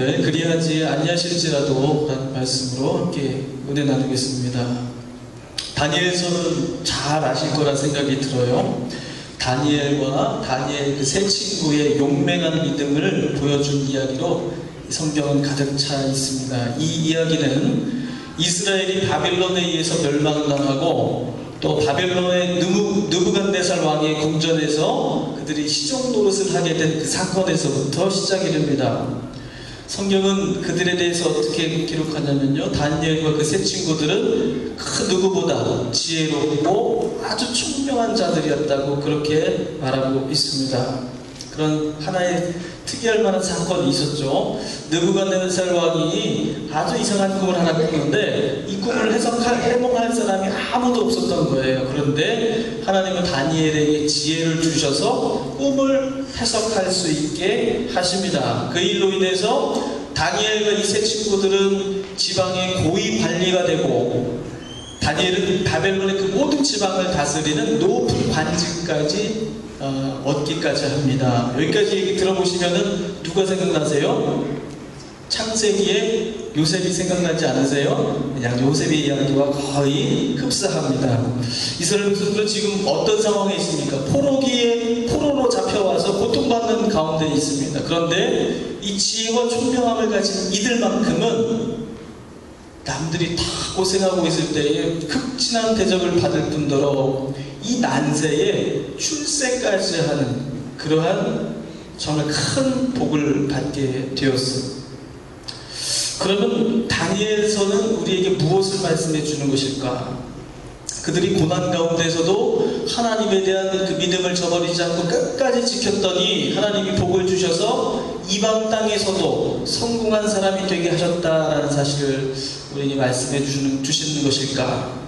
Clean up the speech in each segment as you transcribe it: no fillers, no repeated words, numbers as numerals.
네, 그리하지 아니하실지라도 라는 말씀으로 함께 은혜 나누겠습니다. 다니엘서는 잘 아실 거라 생각이 들어요. 다니엘과 다니엘 그 세 친구의 용맹한 믿음을 보여준 이야기로 성경은 가득 차 있습니다. 이 이야기는 이스라엘이 바벨론에 의해서 멸망당하고 또 바벨론의 느부갓네살 왕의 궁전에서 그들이 시종 노릇을 하게 된 그 사건에서부터 시작이 됩니다. 성경은 그들에 대해서 어떻게 기록하냐면요, 다니엘과 그 세 친구들은 그 누구보다 지혜롭고 아주 총명한 자들이었다고 그렇게 말하고 있습니다. 그런 하나의 특이할 만한 사건이 있었죠. 느부갓네살 왕이 아주 이상한 꿈을 하나 꿨는데 이 꿈을 해몽할 사람이 아무도 없었던 거예요. 그런데 하나님은 다니엘에게 지혜를 주셔서 꿈을 해석할 수 있게 하십니다. 그 일로 인해서 다니엘과 이 세 친구들은 지방의 고위 관리가 되고, 다니엘은 바벨론의 그 모든 지방을 다스리는 높은 관직까지 얻기까지 합니다. 여기까지 얘기 들어보시면은 누가 생각나세요? 창세기에 요셉이 생각나지 않으세요? 그냥 요셉의 이야기와 거의 흡사합니다. 이스라엘 백성들은 지금 어떤 상황에 있습니까? 포로로 잡혀와서 고통받는 가운데 있습니다. 그런데 이 지혜와 총명함을 가진 이들만큼은 남들이 다 고생하고 있을 때에 극진한 대접을 받을 뿐더러 이 난세에 출세까지 하는 그러한 정말 큰 복을 받게 되었습니다. 그러면 다니엘서는 우리에게 무엇을 말씀해 주는 것일까? 그들이 고난 가운데서도 하나님에 대한 그 믿음을 저버리지 않고 끝까지 지켰더니 하나님이 복을 주셔서 이방 땅에서도 성공한 사람이 되게 하셨다라는 사실을 우리에게 말씀해 주시는 것일까?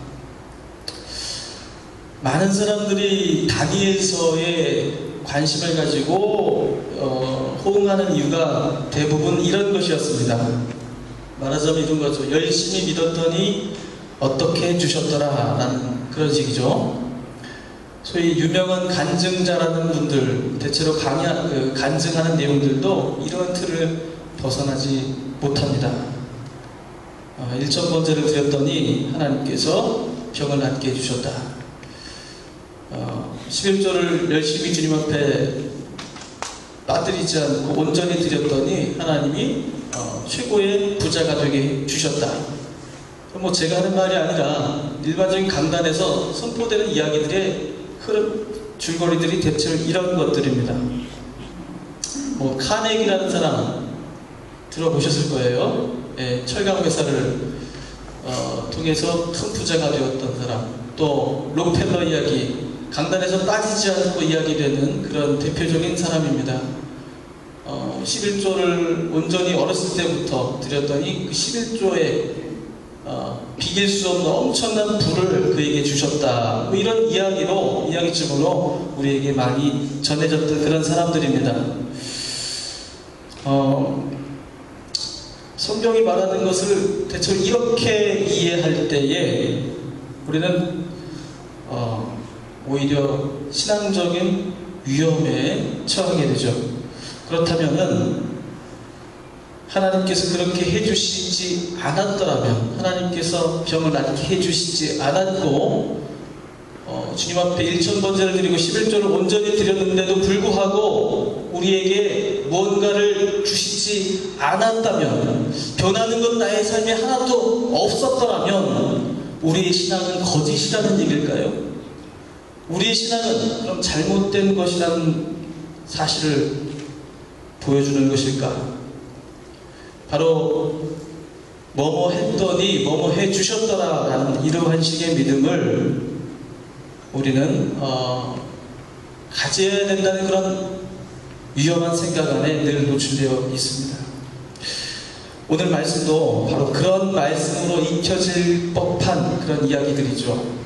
많은 사람들이 다니엘서에 관심을 가지고 호응하는 이유가 대부분 이런 것이었습니다. 말하자면 이런 거죠. 열심히 믿었더니 어떻게 해주셨더라 라는 그런 식이죠. 소위 유명한 간증자라는 분들, 대체로 간증하는 내용들도 이런 틀을 벗어나지 못합니다. 1,000번제를 드렸더니 하나님께서 병을 낫게 해주셨다. 11조를 열심히 주님 앞에 빠뜨리지 않고 온전히 드렸더니 하나님이 최고의 부자가 되게 주셨다. 뭐 제가 하는 말이 아니라 일반적인 강단에서 선포되는 이야기들의 흐름, 줄거리들이 대체로 이런 것들입니다. 뭐 카네기라는 사람 들어보셨을 거예요. 예, 철강 회사를 통해서 큰 부자가 되었던 사람. 또 록펠러 이야기, 강단에서 빠지지 않고 이야기되는 그런 대표적인 사람입니다. 11조를 온전히 어렸을 때부터 드렸더니 그 11조에 비길 수 없는 엄청난 부를 그에게 주셨다. 뭐 이런 이야기쯤으로 우리에게 많이 전해졌던 그런 사람들입니다. 성경이 말하는 것을 대체로 이렇게 이해할 때에 우리는 오히려 신앙적인 위험에 처하게 되죠. 그렇다면은 하나님께서 그렇게 해주시지 않았더라면, 하나님께서 병을 낫게 해주시지 않았고 주님 앞에 1,000번제를 드리고 11조를 온전히 드렸는데도 불구하고 우리에게 무언가를 주시지 않았다면, 변하는 건 나의 삶에 하나도 없었더라면 우리의 신앙은 거짓이라는 얘기일까요? 우리의 신앙은 그럼 잘못된 것이라는 사실을 보여주는 것일까? 바로 뭐뭐 했더니 뭐뭐 해주셨더라 라는 이러한 식의 믿음을 우리는 가져야 된다는 그런 위험한 생각 안에 늘 노출되어 있습니다. 오늘 말씀도 바로 그런 말씀으로 익혀질 법한 그런 이야기들이죠.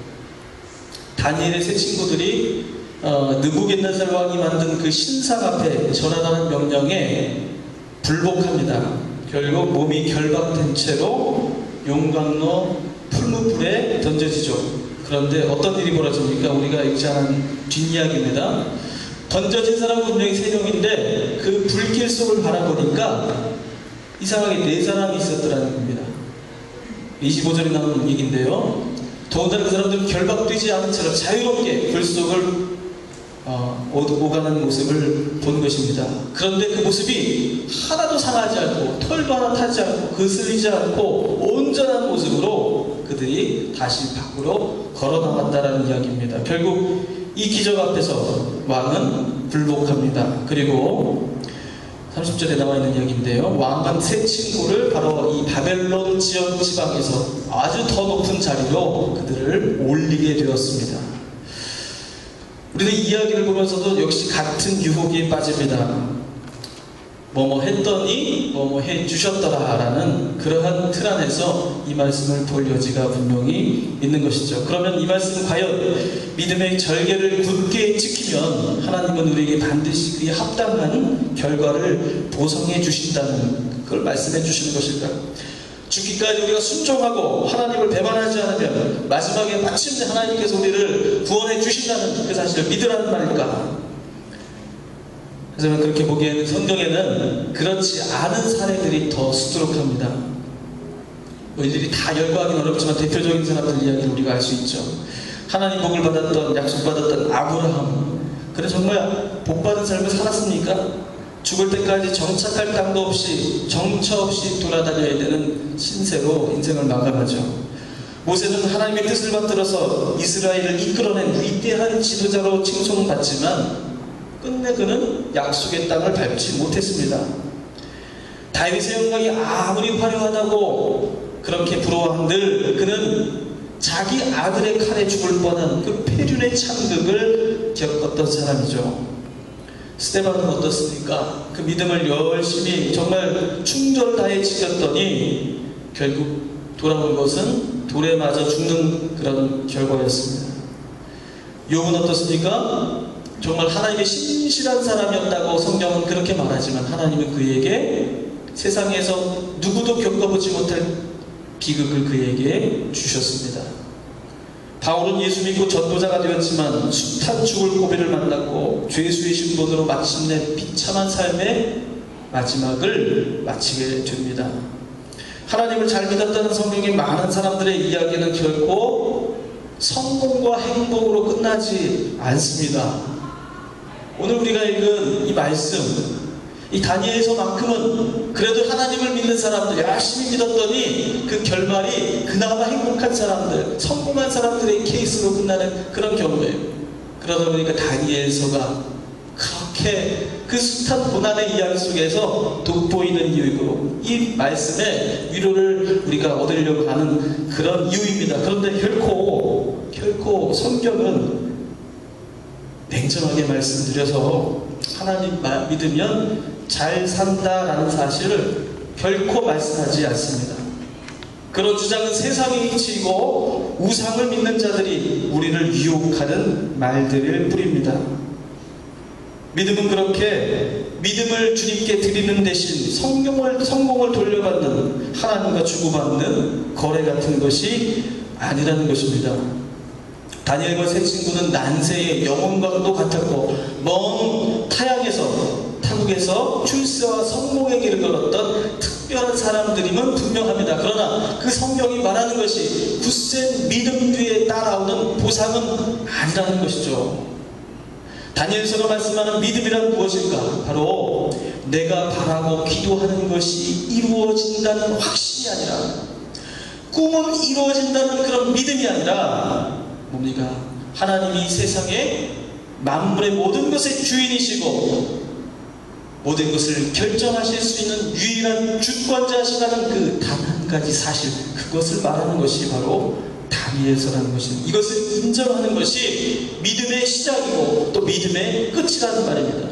다니엘의 세 친구들이 느부갓네살 왕이 만든 그 신상 앞에 절하라는 명령에 불복합니다. 결국 몸이 결박된 채로 용광로 풀무불에 던져지죠. 그런데 어떤 일이 벌어집니까? 우리가 읽지 않은 뒷이야기입니다. 던져진 사람은 분명히 세 명인데 그 불길 속을 바라보니까 이상하게 4사람이 있었더라는 겁니다. 25절에 나오는 얘기인데요. 더군다나 그 사람들은 결박되지 않은 채로 자유롭게 불 속을 오가는 모습을 본 것입니다. 그런데 그 모습이 하나도 상하지 않고 털도 하나 타지 않고 거슬리지 않고 온전한 모습으로 그들이 다시 밖으로 걸어 나왔다라는 이야기입니다. 결국 이 기적 앞에서 왕은 불복합니다. 그리고 30절에 나와 있는 이야기인데요. 왕은 세 친구를 바로 이 바벨론 지역 지방에서 아주 더 높은 자리로 그들을 올리게 되었습니다. 우리는 이 이야기를 보면서도 역시 같은 유혹에 빠집니다. 뭐뭐 했더니 뭐뭐 해주셨더라 라는 그러한 틀 안에서 이 말씀을 볼 여지가 분명히 있는 것이죠. 그러면 이 말씀은 과연 믿음의 절개를 굳게 지키면 하나님은 우리에게 반드시 그에 합당한 결과를 보상해 주신다는 그걸 말씀해 주시는 것일까? 죽기까지 우리가 순종하고 하나님을 배반하지 않으면 마지막에 마침내 하나님께서 우리를 구원해 주신다는 그 사실을 믿으라는 말일까? 그래서 저는 그렇게 보기에는 성경에는 그렇지 않은 사례들이 더 수두룩합니다. 일일이 다 열거하기는 어렵지만 대표적인 사람들 이야기를 우리가 알 수 있죠. 하나님 복을 받았던, 약속받았던 아브라함. 그래 정말 복받은 삶을 살았습니까? 죽을 때까지 정착할 땅도 없이 정처 없이 돌아다녀야 되는 신세로 인생을 마감하죠. 모세는 하나님의 뜻을 받들어서 이스라엘을 이끌어낸 위대한 지도자로 칭송받지만 끝내 그는 약속의 땅을 밟지 못했습니다. 다윗의 영광이 아무리 화려하다고 그렇게 부러워한들 그는 자기 아들의 칼에 죽을 뻔한 그 폐륜의 참극을 겪었던 사람이죠. 스데반은 어떻습니까? 그 믿음을 열심히 정말 충절 다해 지켰더니 결국 돌아온 것은 돌에 맞아 죽는 그런 결과였습니다. 욥은 어떻습니까? 정말 하나님의 신실한 사람이었다고 성경은 그렇게 말하지만 하나님은 그에게 세상에서 누구도 겪어보지 못할 비극을 그에게 주셨습니다. 바울은 예수 믿고 전도자가 되었지만 숱한 죽을 고비를 만났고 죄수의 신분으로 마침내 비참한 삶의 마지막을 마치게 됩니다. 하나님을 잘 믿었다는 성경의 많은 사람들의 이야기는 결코 성공과 행복으로 끝나지 않습니다. 오늘 우리가 읽은 이 말씀, 이 다니엘서만큼은 그래도 하나님을 믿는 사람들, 열심히 믿었더니 그 결말이 그나마 행복한 사람들, 성공한 사람들의 케이스로 끝나는 그런 경우예요. 그러다 보니까 다니엘서가 그렇게 그 숱한 고난의 이야기 속에서 돋보이는 이유이고 이 말씀의 위로를 우리가 얻으려고 하는 그런 이유입니다. 그런데 결코 성경은 냉정하게 말씀드려서 하나님 믿으면 잘 산다라는 사실을 결코 말씀하지 않습니다. 그런 주장은 세상의 이치이고 우상을 믿는 자들이 우리를 유혹하는 말들일 뿐입니다. 믿음은 그렇게 믿음을 주님께 드리는 대신 성공을 돌려받는 하나님과 주고받는 거래 같은 것이 아니라는 것입니다. 다니엘과 세 친구는 난세의 영혼과도 같았고 먼 타국에서 출세와 성공의 길을 걸었던 특별한 사람들임은 분명합니다. 그러나 그 성경이 말하는 것이 굳센 믿음 뒤에 따라오는 보상은 아니라는 것이죠. 다니엘서가 말씀하는 믿음이란 무엇일까? 바로 내가 바라고 기도하는 것이 이루어진다는 확신이 아니라 꿈은 이루어진다는 그런 믿음이 아니라 뭡니까? 하나님이 세상에 만물의 모든 것의 주인이시고 모든 것을 결정하실 수 있는 유일한 주권자시라는 그 단 한 가지 사실, 그것을 말하는 것이 바로 다니엘서라는 것입니다. 이것을 인정하는 것이 믿음의 시작이고 또 믿음의 끝이라는 말입니다.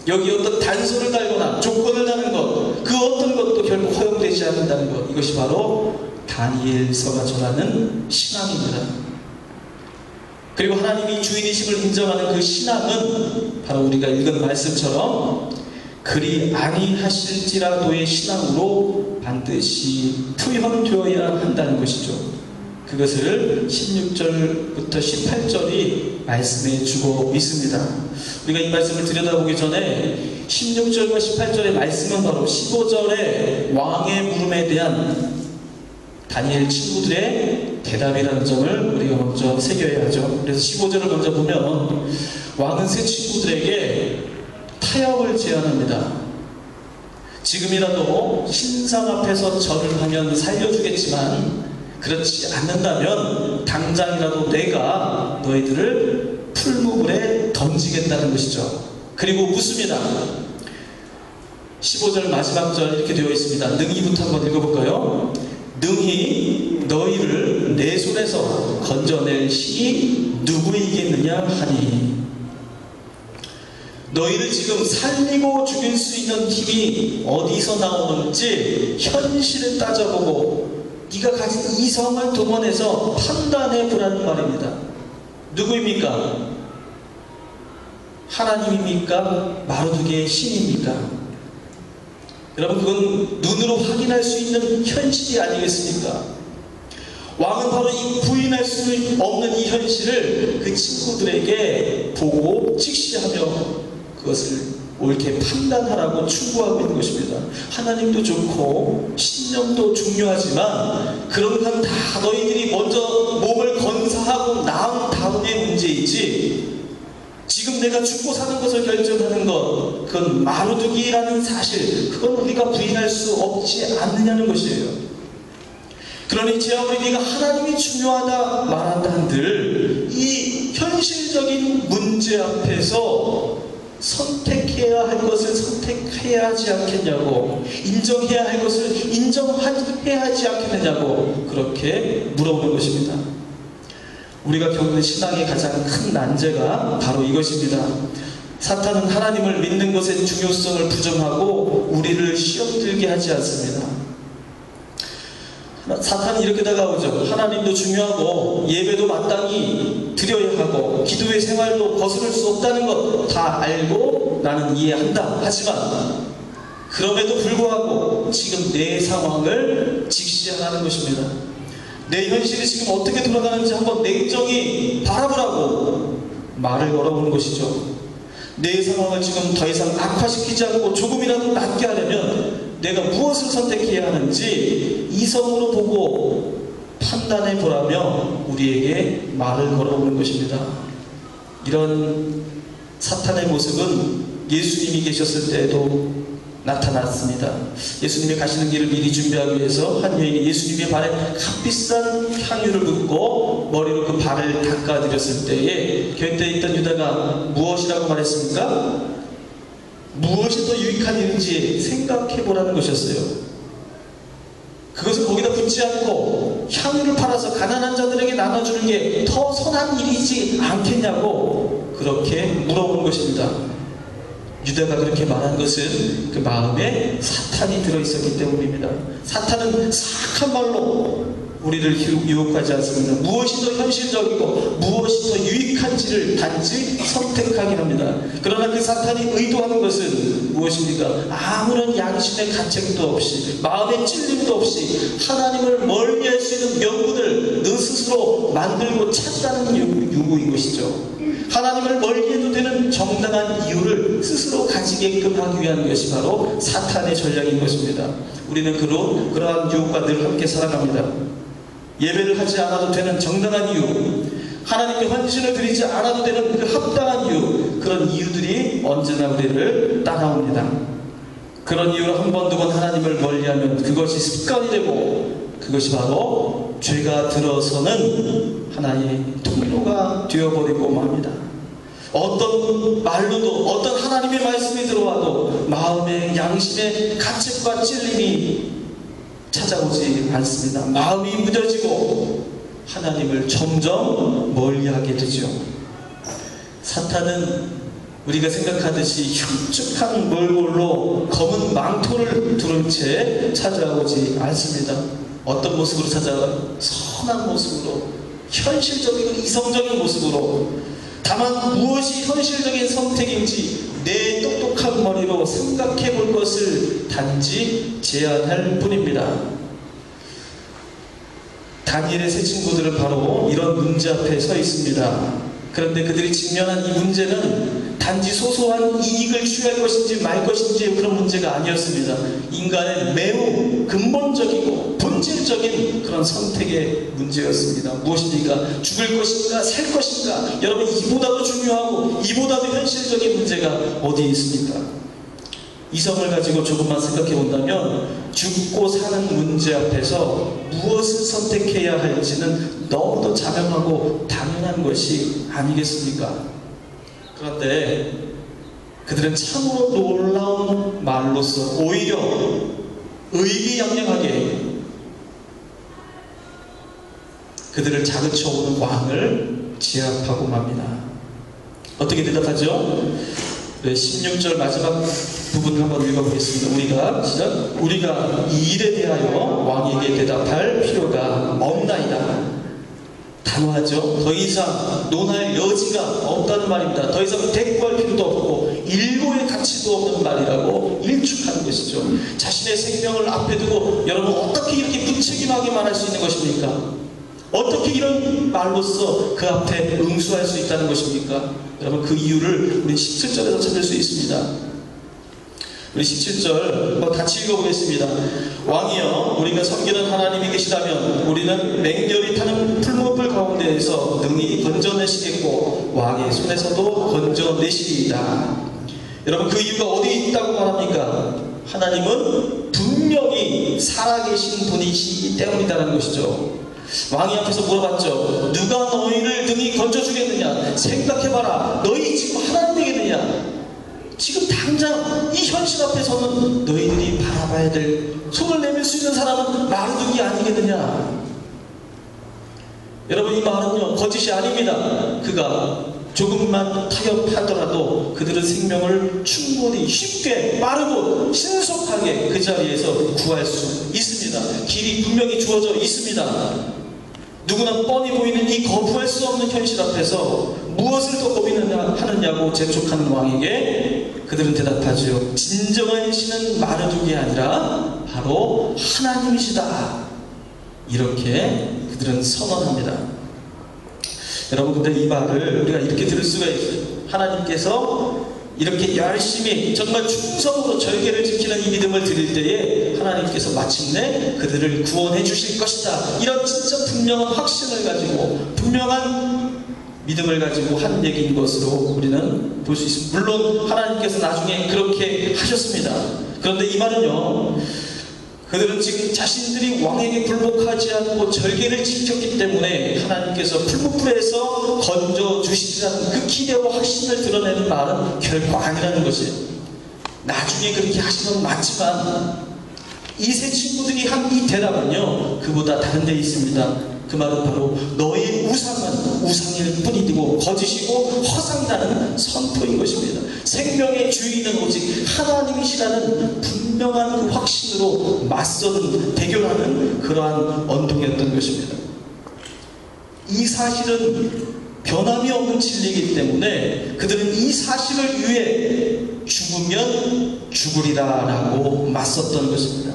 여기 어떤 단서를 달거나 조건을 다는 것, 그 어떤 것도 결국 허용되지 않는다는 것, 이것이 바로 다니엘서가 전하는 신앙입니다. 그리고 하나님이 주인이심을 인정하는 그 신앙은 바로 우리가 읽은 말씀처럼 그리 아니하실지라도의 신앙으로 반드시 표현되어야 한다는 것이죠. 그것을 16절부터 18절이 말씀해 주고 있습니다. 우리가 이 말씀을 들여다보기 전에 16절과 18절의 말씀은 바로 15절의 왕의 물음에 대한 다니엘 친구들의 대답이라는 점을 우리가 먼저 새겨야 하죠. 그래서 15절을 먼저 보면 왕은 세 친구들에게 타협을 제안합니다. 지금이라도 신상 앞에서 절을 하면 살려주겠지만 그렇지 않는다면 당장이라도 내가 너희들을 풀무불에 던지겠다는 것이죠. 그리고 묻습니다. 15절 마지막 절 이렇게 되어 있습니다. 능히부터 한번 읽어볼까요? 능히 너희를 내 손에서 건져낼 신이 누구이겠느냐 하니. 너희를 지금 살리고 죽일 수 있는 힘이 어디서 나오는지 현실을 따져보고 네가 가진 이성을 동원해서 판단해 보라는 말입니다. 누구입니까? 하나님입니까? 마르두개의 신입니까? 여러분, 그건 눈으로 확인할 수 있는 현실이 아니겠습니까? 왕은 바로 이 부인할 수 없는 이 현실을 그 친구들에게 보고 직시하며 그것을 옳게 판단하라고 충고하고 있는 것입니다. 하나님도 좋고 신령도 중요하지만 그런 건 다 너희들이 먼저 몸을 건사하고 나은 다음의 문제이지, 지금 내가 죽고 사는 것을 결정하는 것, 그건 마르두기라는 사실, 그건 우리가 부인할 수 없지 않느냐는 것이에요. 그러니 제 아무리 네가 하나님이 중요하다 말한다 한들 이 현실적인 문제 앞에서 선택해야 할 것을 선택해야 하지 않겠냐고, 인정해야 할 것을 인정해야 하지 않겠느냐고 그렇게 물어보는 것입니다. 우리가 겪는 신앙의 가장 큰 난제가 바로 이것입니다. 사탄은 하나님을 믿는 것의 중요성을 부정하고 우리를 시험들게 하지 않습니다. 사탄은 이렇게 다가오죠. 하나님도 중요하고 예배도 마땅히 드려야 하고 기도의 생활도 거스를 수 없다는 것 다 알고 나는 이해한다. 하지만 그럼에도 불구하고 지금 내 상황을 직시하라는 것입니다. 내 현실이 지금 어떻게 돌아가는지 한번 냉정히 바라보라고 말을 걸어보는 것이죠. 내 상황을 지금 더 이상 악화시키지 않고 조금이라도 낫게 하려면 내가 무엇을 선택해야 하는지 이성으로 보고 판단해 보라며 우리에게 말을 걸어오는 것입니다. 이런 사탄의 모습은 예수님이 계셨을 때에도 나타났습니다. 예수님이 가시는 길을 미리 준비하기 위해서 한 여인이 예수님의 발에 값비싼 향유를 붓고 머리로 그 발을 닦아드렸을 때에 곁에 있던 유다가 무엇이라고 말했습니까? 무엇이 더 유익한 일인지 생각해보라는 것이었어요. 그것을 거기다 붙지 않고 향유를 팔아서 가난한 자들에게 나눠주는 게 더 선한 일이지 않겠냐고 그렇게 물어보는 것입니다. 유다가 그렇게 말한 것은 그 마음에 사탄이 들어있었기 때문입니다. 사탄은 사악한 말로 우리를 유혹하지 않습니다. 무엇이 더 현실적이고 무엇이 더 유익한지를 단지 선택하긴 합니다. 그러나 그 사탄이 의도하는 것은 무엇입니까? 아무런 양심의 가책도 없이 마음의 찔림도 없이 하나님을 멀리할 수 있는 명분을 너 스스로 만들고 찾다는 요구인 것이죠. 하나님을 멀리해도 되는 정당한 이유를 스스로 가지게끔 하기 위한 것이 바로 사탄의 전략인 것입니다. 우리는 그러한 유혹과 늘 함께 살아갑니다. 예배를 하지 않아도 되는 정당한 이유, 하나님께 헌신을 드리지 않아도 되는 그 합당한 이유, 그런 이유들이 언제나 우리를 따라옵니다. 그런 이유로 한 번, 두 번 하나님을 멀리하면 그것이 습관이 되고 그것이 바로 죄가 들어서는 하나의 통로가 되어버리고 맙니다. 어떤 말로도 어떤 하나님의 말씀이 들어와도 마음의 양심의 가책과 찔림이 찾아오지 않습니다. 마음이 무뎌지고 하나님을 점점 멀리하게 되죠. 사탄은 우리가 생각하듯이 흉측한 몰골로 검은 망토를 두른 채 찾아오지 않습니다. 어떤 모습으로 찾아와요? 선한 모습으로, 현실적이고 이성적인 모습으로. 다만 무엇이 현실적인 선택인지 내 똑똑한 머리로 생각해 볼 것을 단지 제안할 뿐입니다. 다니엘의 세 친구들은 바로 이런 문제 앞에 서 있습니다. 그런데 그들이 직면한 이 문제는 단지 소소한 이익을 취할 것인지 말 것인지 그런 문제가 아니었습니다. 인간의 매우 근본적이고 본질적인 그런 선택의 문제였습니다. 무엇입니까? 죽을 것인가 살 것인가? 여러분, 이보다도 중요하고 이보다도 현실적인 문제가 어디에 있습니까? 이성을 가지고 조금만 생각해 본다면 죽고 사는 문제 앞에서 무엇을 선택해야 할지는 너무도 자명하고 당연한 것이 아니겠습니까? 그런데 그들은 참으로 놀라운 말로서 오히려 의기양양하게 그들을 자극쳐오는 왕을 제압하고 맙니다. 어떻게 대답하죠? 16절 마지막 부분을 한번 읽어보겠습니다. 우리가 시작. 우리가 이 일에 대하여 왕에게 대답할 필요가 없나이다. 단호하죠. 더 이상 논할 여지가 없다는 말입니다. 더 이상 대꾸할 필요도 없고 일고의 가치도 없는 말이라고 일축하는 것이죠. 자신의 생명을 앞에 두고 여러분, 어떻게 이렇게 무책임하게 말할 수 있는 것입니까? 어떻게 이런 말로써 그 앞에 응수할 수 있다는 것입니까? 여러분, 그 이유를 우리 17절에서 찾을 수 있습니다. 우리 17절 같이 읽어보겠습니다. 왕이여, 우리가 섬기는 하나님이 계시다면 우리는 맹렬히 타는 풀무불 가운데에서 능히 건져내시겠고 왕의 손에서도 건져내시리이다. 여러분, 그 이유가 어디에 있다고 말합니까? 하나님은 분명히 살아계신 분이시기 때문이다라는 것이죠. 왕이 앞에서 물어봤죠. 누가 너희를 능히 건져주겠느냐? 생각해봐라. 너희 지금 하나님 되겠느냐? 지금 당장 이 현실 앞에서는 너희들이 바라봐야 될, 손을 내밀 수 있는 사람은 마르둑이 아니겠느냐? 여러분, 이 말은요 거짓이 아닙니다. 그가 조금만 타협하더라도 그들은 생명을 충분히 쉽게 빠르고 신속하게 그 자리에서 구할 수 있습니다. 길이 분명히 주어져 있습니다. 누구나 뻔히 보이는 이 거부할 수 없는 현실 앞에서 무엇을 더 고민하느냐고 재촉하는 왕에게 그들은 대답하죠. 진정한 신은 마르둑이 아니라 바로 하나님이시다. 이렇게 그들은 선언합니다. 여러분, 근데 이 말을 우리가 이렇게 들을 수가 있어요. 하나님께서 이렇게 열심히 정말 충성으로 절개를 지키는 이 믿음을 드릴 때에 하나님께서 마침내 그들을 구원해 주실 것이다. 이런 진짜 분명한 확신을 가지고 분명한 믿음을 가지고 한 얘기인 것으로 우리는 볼 수 있습니다. 물론 하나님께서 나중에 그렇게 하셨습니다. 그런데 이 말은요, 그들은 지금 자신들이 왕에게 굴복하지 않고 절개를 지켰기 때문에 하나님께서 풀무불에서 건져주시리라는 그 기대와 확신을 드러내는 말은 결코 아니라는 것이에요. 나중에 그렇게 하시는 건 맞지만 이 세 친구들이 한 이 대답은요, 그보다 다른 데 있습니다. 그 말은 바로 너희 우상은 우상일 뿐이고 거짓이고 허상이라는 선포인 것입니다. 생명의 주인은 오직 하나님이시라는 분명한 그 확신으로 맞서는 대결하는 그러한 언동이었던 것입니다. 이 사실은 변함이 없는 진리이기 때문에 그들은 이 사실을 위해 죽으면 죽으리라 라고 맞섰던 것입니다.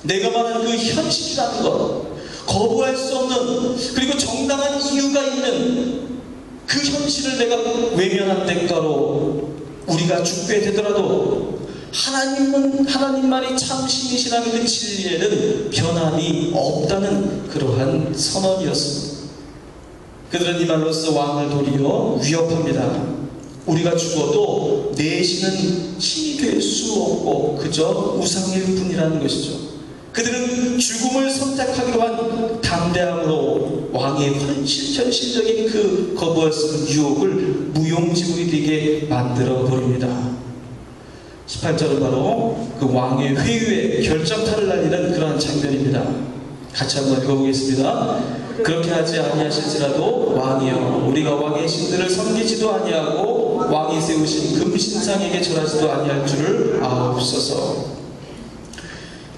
내가 말한 그 현실이라는 것, 거부할 수 없는, 그리고 정당한 이유가 있는 그 현실을 내가 외면한 대가로 우리가 죽게 되더라도 하나님만이 참 신이시라는 그 진리에는 변함이 없다는 그러한 선언이었습니다. 그들은 이 말로써 왕을 도리어 위협합니다. 우리가 죽어도 내 신은 신이 될 수 없고 그저 우상일 뿐이라는 것이죠. 그들은 죽음을 선택하기로 한 담대함으로 왕의 현실적인 그 거부할 수 없는 유혹을 무용지물이 되게 만들어 버립니다. 18절은 바로 그 왕의 회유에 결정타를 날리는 그러한 장면입니다. 같이 한번 읽어보겠습니다. 그렇게 하지 아니하실지라도 왕이여, 우리가 왕의 신들을 섬기지도 아니하고 왕이 세우신 금신상에게 절하지도 아니할 줄을 아옵소서.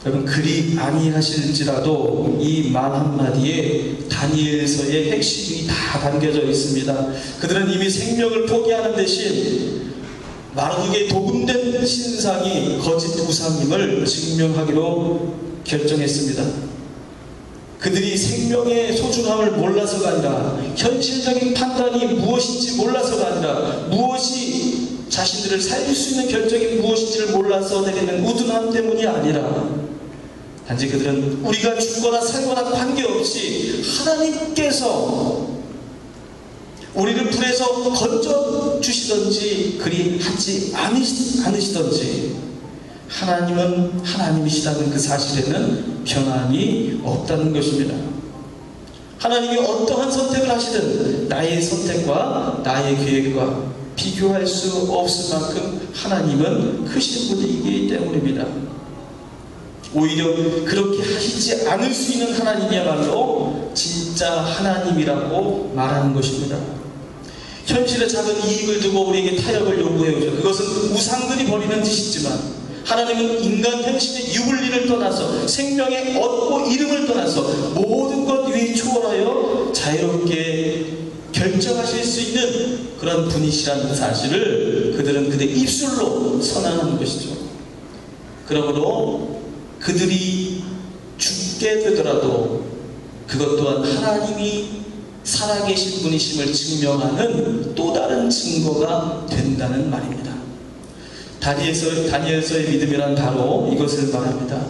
여러분, 그리 아니하실지라도 이 말 한마디에 다니엘서의 핵심이 다 담겨져 있습니다. 그들은 이미 생명을 포기하는 대신 마르둑의 도금된 신상이 거짓 우상임을 증명하기로 결정했습니다. 그들이 생명의 소중함을 몰라서가 아니라 현실적인 판단이 무엇인지 몰라서가 아니라 무엇이 자신들을 살릴 수 있는 결정이 무엇인지를 몰라서 내리는 우둔함 때문이 아니라 단지 그들은 우리가 죽거나 살거나 관계없이 하나님께서 우리를 불에서 건져주시든지 그리 하지 않으시든지 하나님은 하나님이시다는 그 사실에는 변함이 없다는 것입니다. 하나님이 어떠한 선택을 하시든 나의 선택과 나의 계획과 비교할 수 없을 만큼 하나님은 크신 분이기 때문입니다. 오히려 그렇게 하시지 않을 수 있는 하나님이야말로 진짜 하나님이라고 말하는 것입니다. 현실의 작은 이익을 두고 우리에게 타협을 요구해오죠. 그것은 우상들이 벌이는 짓이지만 하나님은 인간 현실의 유불리를 떠나서 생명의 얻고 이름을 떠나서 모든 것 위에 초월하여 자유롭게 결정하실 수 있는 그런 분이시라는 사실을 그들은 그들의 입술로 선언하는 것이죠. 그러므로 그들이 죽게 되더라도 그것 또한 하나님이 살아계신 분이심을 증명하는 또 다른 증거가 된다는 말입니다. 다니엘서의 믿음이란 바로 이것을 말합니다.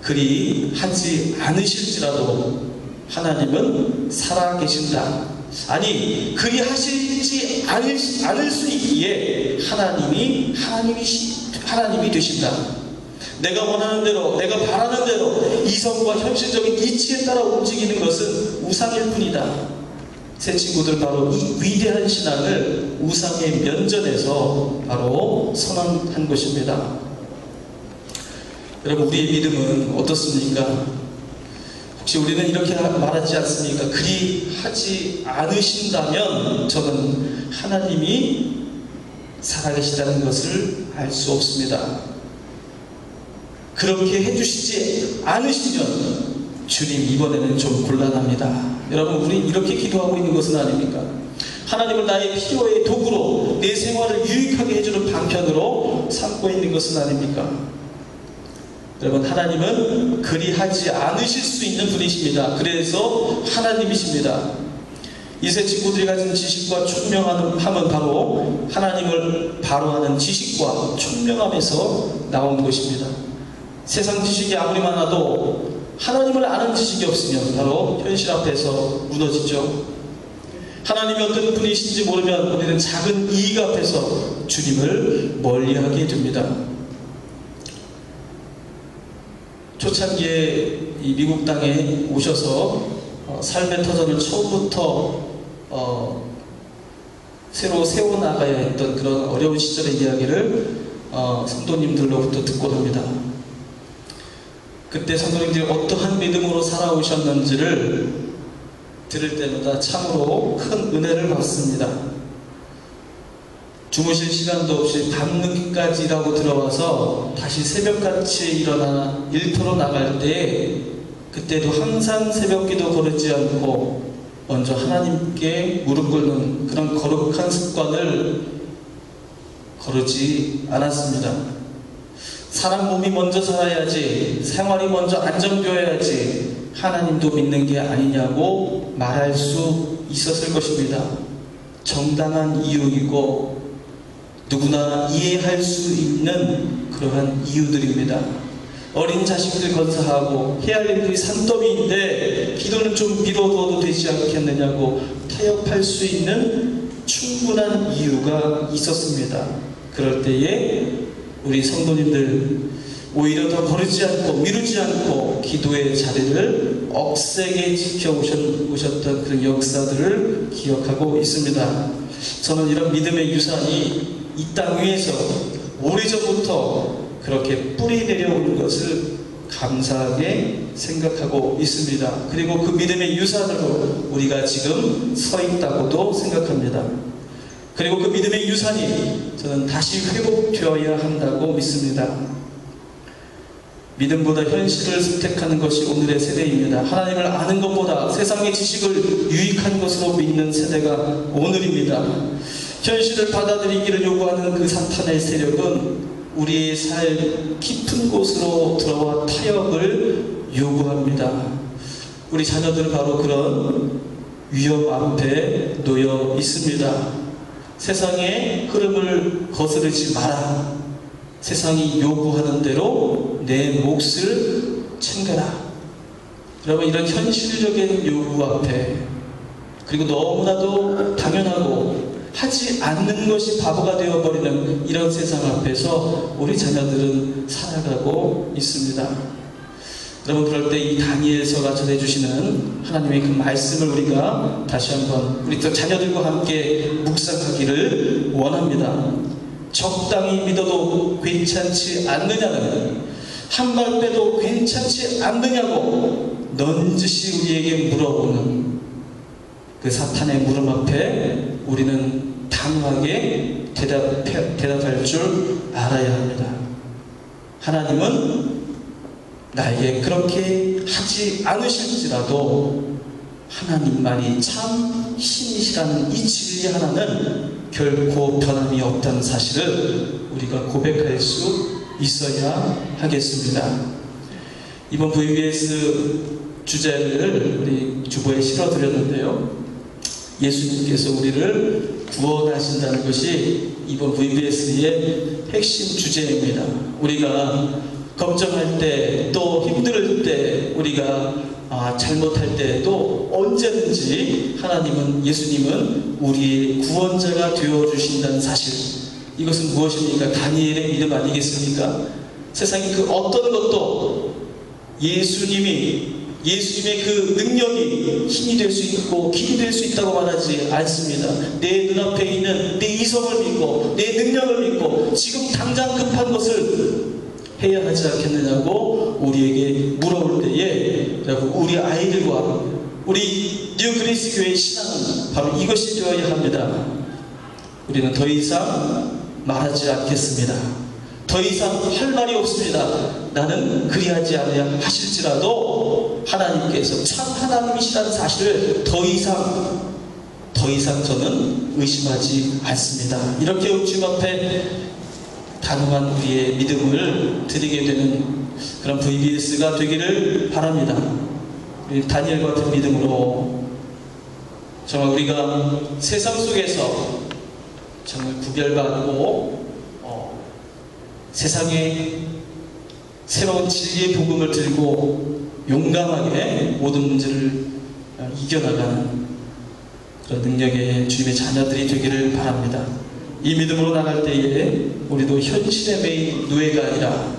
그리 하지 않으실지라도 하나님은 살아계신다. 아니 그리 하시지 않을 수 있기에 하나님이 되신다. 내가 원하는 대로, 내가 바라는 대로 이성과 현실적인 이치에 따라 움직이는 것은 우상일 뿐이다. 새 친구들 바로 이 위대한 신앙을 우상의 면전에서 바로 선언한 것입니다. 여러분, 우리의 믿음은 어떻습니까? 혹시 우리는 이렇게 말하지 않습니까? 그리 하지 않으신다면 저는 하나님이 살아계시다는 것을 알 수 없습니다. 그렇게 해주시지 않으시면 주님 이번에는 좀 곤란합니다. 여러분, 우리 이렇게 기도하고 있는 것은 아닙니까? 하나님을 나의 필요의 도구로 내 생활을 유익하게 해주는 방편으로 삼고 있는 것은 아닙니까? 여러분, 하나님은 그리하지 않으실 수 있는 분이십니다. 그래서 하나님이십니다. 이 세 친구들이 가진 지식과 총명함은 바로 하나님을 바로하는 지식과 총명함에서 나온 것입니다. 세상 지식이 아무리 많아도 하나님을 아는 지식이 없으면 바로 현실 앞에서 무너지죠. 하나님이 어떤 분이신지 모르면 우리는 작은 이익 앞에서 주님을 멀리하게 됩니다. 초창기에 이 미국 땅에 오셔서 삶의 터전을 처음부터 새로 세워나가야 했던 그런 어려운 시절의 이야기를 성도님들로부터 듣곤 합니다. 그때 성도님들이 어떠한 믿음으로 살아오셨는지를 들을 때마다 참으로 큰 은혜를 받습니다. 주무실 시간도 없이 밤늦게까지 일하고 들어와서 다시 새벽같이 일어나 일터로 나갈 때 그때도 항상 새벽기도 거르지 않고 먼저 하나님께 무릎 꿇는 그런 거룩한 습관을 거르지 않았습니다. 사람 몸이 먼저 살아야지, 생활이 먼저 안정되어야지 하나님도 믿는 게 아니냐고 말할 수 있었을 것입니다. 정당한 이유이고 누구나 이해할 수 있는 그러한 이유들입니다. 어린 자식들 건사하고 해야 할 일이 산더미인데 기도는 좀 미뤄둬도 되지 않겠느냐고 타협할 수 있는 충분한 이유가 있었습니다. 그럴 때에 우리 성도님들 오히려 더 거르지 않고 미루지 않고 기도의 자리를 억세게 지켜오셨던 그런 역사들을 기억하고 있습니다. 저는 이런 믿음의 유산이 이 땅 위에서 오래전부터 그렇게 뿌리 내려오는 것을 감사하게 생각하고 있습니다. 그리고 그 믿음의 유산으로 우리가 지금 서 있다고도 생각합니다. 그리고 그 믿음의 유산이 저는 다시 회복되어야 한다고 믿습니다. 믿음보다 현실을 선택하는 것이 오늘의 세대입니다. 하나님을 아는 것보다 세상의 지식을 유익한 것으로 믿는 세대가 오늘입니다. 현실을 받아들이기를 요구하는 그 사탄의 세력은 우리의 삶 깊은 곳으로 들어와 타협을 요구합니다. 우리 자녀들은 바로 그런 위험 앞에 놓여 있습니다. 세상의 흐름을 거스르지 마라. 세상이 요구하는 대로 내 몫을 챙겨라. 여러분, 이런 현실적인 요구 앞에, 그리고 너무나도 당연하고 하지 않는 것이 바보가 되어버리는 이런 세상 앞에서 우리 자녀들은 살아가고 있습니다. 여러분, 그럴 때 이 다니엘서가 전해주시는 하나님의 그 말씀을 우리가 다시 한번 우리 또 자녀들과 함께 묵상하기를 원합니다. 적당히 믿어도 괜찮지 않느냐는, 한 발 빼도 괜찮지 않느냐고 넌지시 우리에게 물어보는 그 사탄의 물음 앞에 우리는 단호하게 대답할 줄 알아야 합니다. 하나님은 나에게 그렇게 하지 않으실지라도 하나님만이 참 신이시라는 이 진리 하나는 결코 변함이 없다는 사실을 우리가 고백할 수 있어야 하겠습니다. 이번 VBS 주제를 우리 주보에 실어드렸는데요. 예수님께서 우리를 구원하신다는 것이 이번 VBS의 핵심 주제입니다. 우리가 걱정할 때, 또 힘들 때, 우리가 잘못할 때도 언제든지 하나님은, 예수님은 우리의 구원자가 되어주신다는 사실, 이것은 무엇입니까? 다니엘의 믿음 아니겠습니까? 세상의 그 어떤 것도 예수님의 그 능력이 힘이 될 수 있고 길이 될 수 있다고 말하지 않습니다. 내 눈앞에 있는 내 이성을 믿고 내 능력을 믿고 지금 당장 급한 것을 해야 하지 않겠느냐고 우리에게 물어볼 때에, 여러분, 우리 아이들과 우리 뉴그리스 교회의 신앙은 바로 이것이 되어야 합니다. 우리는 더 이상 말하지 않겠습니다. 더 이상 할 말이 없습니다. 나는 그리하지 않아야 하실지라도 하나님께서 참 하나님이시라는 사실을 더 이상 저는 의심하지 않습니다. 이렇게 주님 앞에 단호한 우리의 믿음을 드리게 되는 그런 VBS가 되기를 바랍니다. 우리 다니엘 같은 믿음으로 정말 우리가 세상 속에서 정말 구별받고 세상에 새로운 진리의 복음을 들고 용감하게 모든 문제를 이겨나가는 그런 능력의 주님의 자녀들이 되기를 바랍니다. 이 믿음으로 나갈 때에 우리도 현실에 매인 노예가 아니라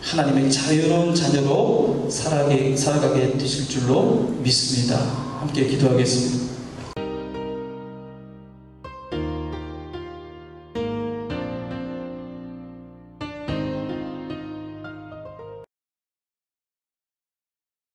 하나님의 자유로운 자녀로 살아가게 되실 줄로 믿습니다. 함께 기도하겠습니다.